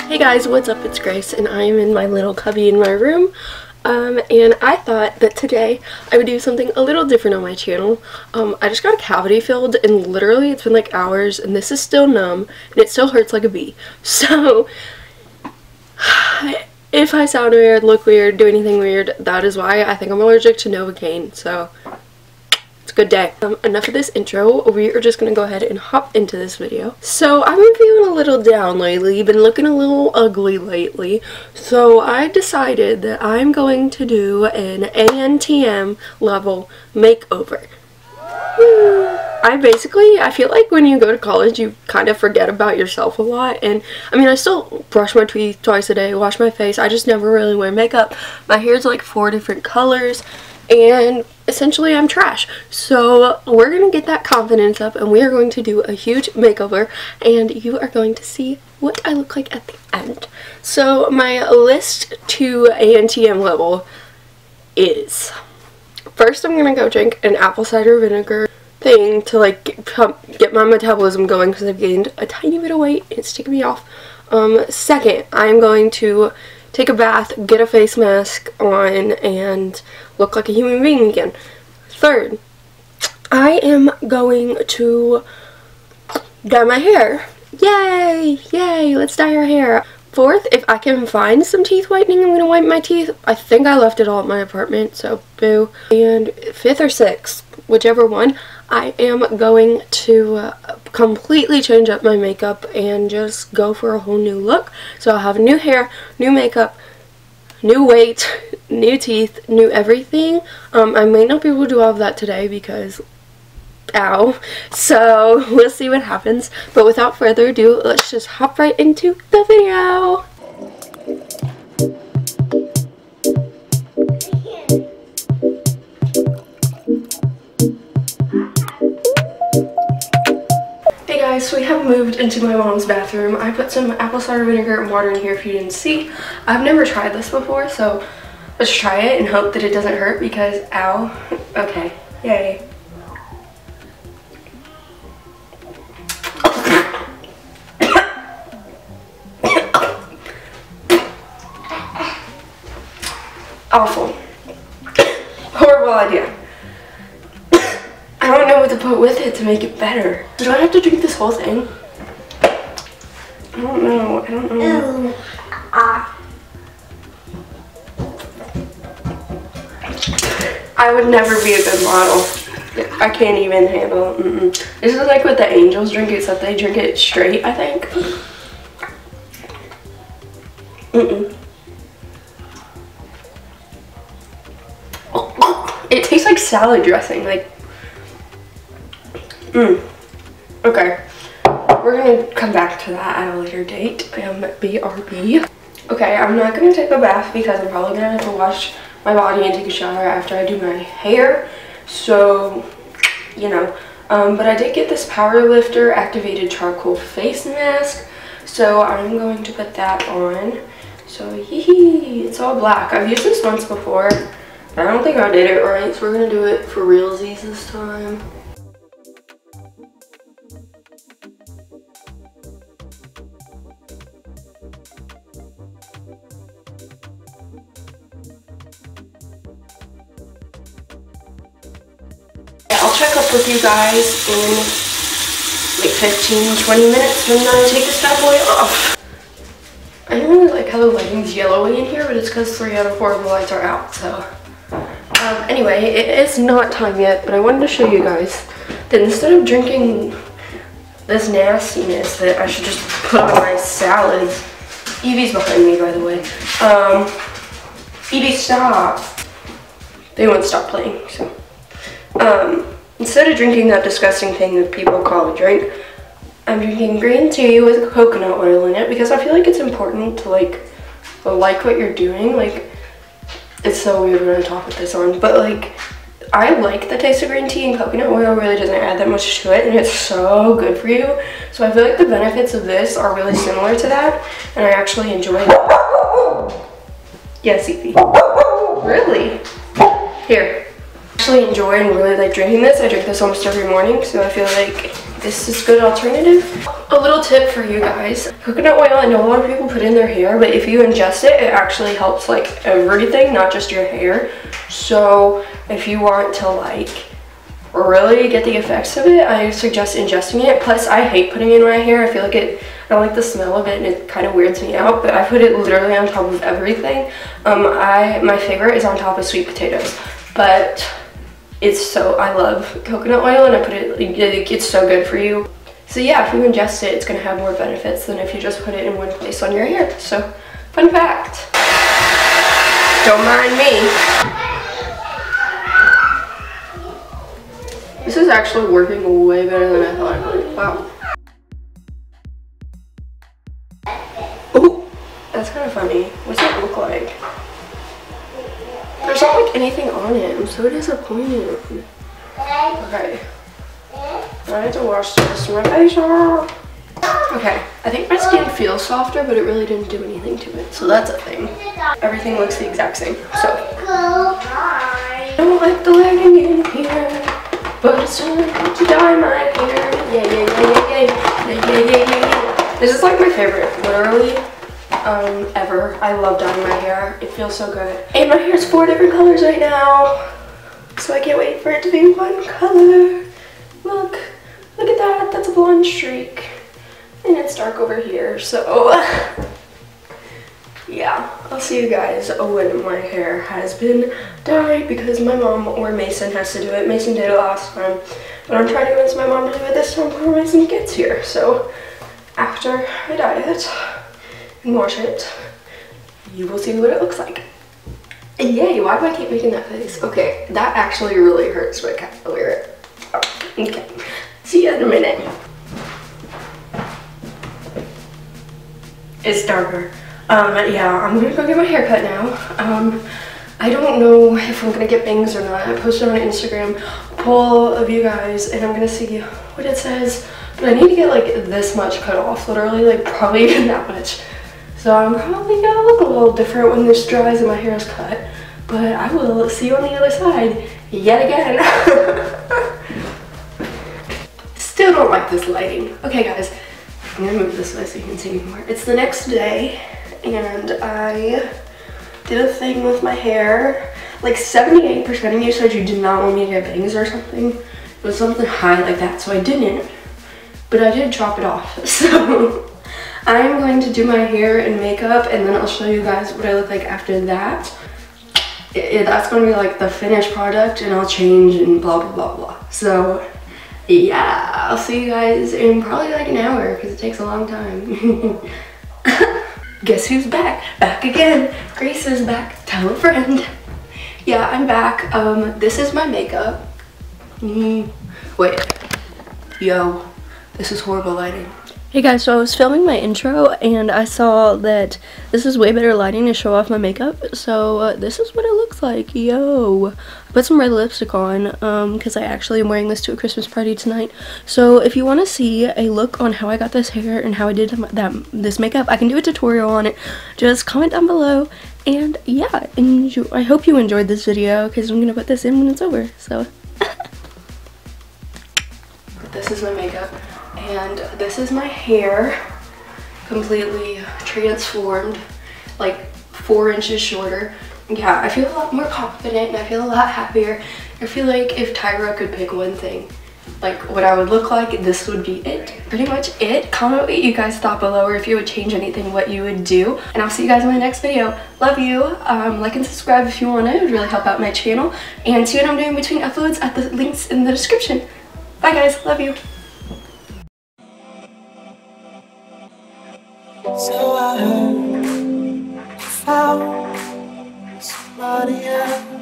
Hey guys, what's up? It's Grace and I am in my little cubby in my room. And I thought that today I would do something a little different on my channel. I just got a cavity filled and literally it's been like hours and this is still numb and it still hurts like a bee. So if I sound weird, look weird, do anything weird, that is why. I think I'm allergic to Novocaine, so it's a good day. Enough of this intro. We are just gonna go ahead and hop into this video. So I've been feeling a little down lately, been looking a little ugly lately, so I decided that I'm going to do an ANTM level makeover. I feel like when you go to college you kind of forget about yourself a lot, and I mean I still brush my teeth twice a day, wash my face, I just never really wear makeup. My hair's like 4 different colors and essentially I'm trash. So we're gonna get that confidence up and we are going to do a huge makeover and you are going to see what I look like at the end. So my list to ANTM level is, first I'm gonna go drink an apple cider vinegar thing to like get my metabolism going because I've gained a tiny bit of weight and it's taking me off. Second, I'm going to take a bath, get a face mask on, and look like a human being again. Third, I am going to dye my hair. Yay! Yay! Let's dye our hair. Fourth, if I can find some teeth whitening, I'm going to whiten my teeth. I think I left it all at my apartment, so boo. And fifth or sixth, whichever one, I am going to completely change up my makeup and just go for a whole new look. So I'll have new hair, new makeup, new weight, new teeth, new everything. I may not be able to do all of that today because ow. So we'll see what happens. But without further ado, let's just hop right into the video. So we have moved into my mom's bathroom. I put some apple cider vinegar and water in here if you didn't see. I've never tried this before, so let's try it and hope that it doesn't hurt because ow. Okay, yay. Awful. Horrible idea. I don't know what to put with it to make it better. Do I have to drink this whole thing? I don't know. I would never be a good model. I can't even handle it. This is like what the angels drink, except they drink it straight, I think. It tastes like salad dressing, like. Okay, we're gonna come back to that at a later date. BRB. Okay, I'm not gonna take a bath because I'm probably gonna have to wash my body and take a shower after I do my hair. So, you know, but I did get this Power Lifter activated charcoal face mask. So I'm going to put that on. So it's all black. I've used this once before, but I don't think I did it right. So we're gonna do it for realsies this time. I'll check up with you guys in like 15-20 minutes when I take this bad boy off. I don't really like how the lighting's yellowy in here, but it's because 3 out of 4 of the lights are out, so. Anyway, it is not time yet, but I wanted to show you guys that instead of drinking this nastiness that I should just put on my salads. Evie's behind me, by the way. Evie, stop. They won't stop playing, so. Instead of drinking that disgusting thing that people call a drink, I'm drinking green tea with coconut oil in it because I feel like it's important to like what you're doing. Like, it's so weird when I talk with this on, but like, I like the taste of green tea, and coconut oil really doesn't add that much to it, and it's so good for you. So I feel like the benefits of this are really similar to that, and I actually enjoy it. Yes, Evie. Really? Here. I actually enjoy and really like drinking this. I drink this almost every morning, so I feel like this is a good alternative. A little tip for you guys. Coconut oil, I know a lot of people put in their hair, but if you ingest it, it actually helps like everything, not just your hair. So if you want to like really get the effects of it, I suggest ingesting it. Plus, I hate putting it in my hair. I feel like I don't like the smell of it and it kind of weirds me out, but I put it literally on top of everything. My favorite is on top of sweet potatoes, but I love coconut oil and I put it, it's so good for you. So yeah, if you ingest it, it's gonna have more benefits than if you just put it in one place on your hair. So, fun fact. Don't mind me. This is actually working way better than I thought it would. Wow. Ooh, that's kind of funny. What's it look like? There's not like anything on it. I'm so disappointed. Okay. I have to wash this to my face off. Okay, I think my skin feels softer, but it really didn't do anything to it. So that's a thing. Everything looks the exact same. So, I don't like the lighting in here, but it's time to dye my hair. Yeah, yeah, yeah, yeah, yeah, yeah, yeah, yeah, yeah. This is like my favorite, literally, ever. I love dyeing my hair. It feels so good. And my hair's 4 different colors right now, so I can't wait for it to be one color. Look at that. That's a blonde streak, and it's dark over here. So, yeah, I'll see you guys when my hair has been dyed because my mom or Mason has to do it. Mason did it last time, but I'm trying to convince my mom to do it this time before Mason gets here. So after I dye it and wash it, you will see what it looks like. Yay, why do I keep making that face? Okay, that actually really hurts my capillary. Oh, okay, see you in a minute. It's darker. Yeah, I'm gonna go get my hair cut now. I don't know if I'm gonna get bangs or not. I posted on Instagram a poll of you guys and I'm gonna see what it says. But I need to get like this much cut off, literally, like probably even that much. So I'm probably gonna look a little different when this dries and my hair is cut. But I will see you on the other side yet again. Still don't like this lighting. Okay guys, I'm gonna move this way so you can see me more. It's the next day and I did a thing with my hair. Like 78% of you said you did not want me to get bangs or something. It was something high like that, so I didn't. But I did chop it off. So I'm going to do my hair and makeup and then I'll show you guys what I look like after that. That's going to be like the finished product and I'll change and blah blah blah blah. So yeah, I'll see you guys in probably like an hour because it takes a long time. Guess who's back? Back again. Grace is back. Tell a friend. Yeah, I'm back. This is my makeup. Wait. Yo, this is horrible lighting. Hey guys, so I was filming my intro and I saw that this is way better lighting to show off my makeup. So this is what it looks like. Yo, I put some red lipstick on because I actually am wearing this to a Christmas party tonight. So if you want to see a look on how I got this hair and how I did this makeup, I can do a tutorial on it. Just comment down below. And yeah, I hope you enjoyed this video because I'm going to put this in when it's over. So this is my makeup. And this is my hair, completely transformed, like 4 inches shorter. Yeah, I feel a lot more confident and I feel a lot happier. I feel like if Tyra could pick one thing, like what I would look like, this would be it. Pretty much it. Comment what you guys thought below or if you would change anything, what you would do. And I'll see you guys in my next video. Love you. Like and subscribe if you want to. It would really help out my channel. And see what I'm doing between uploads at the links in the description. Bye guys. Love you. So I heard you found somebody else.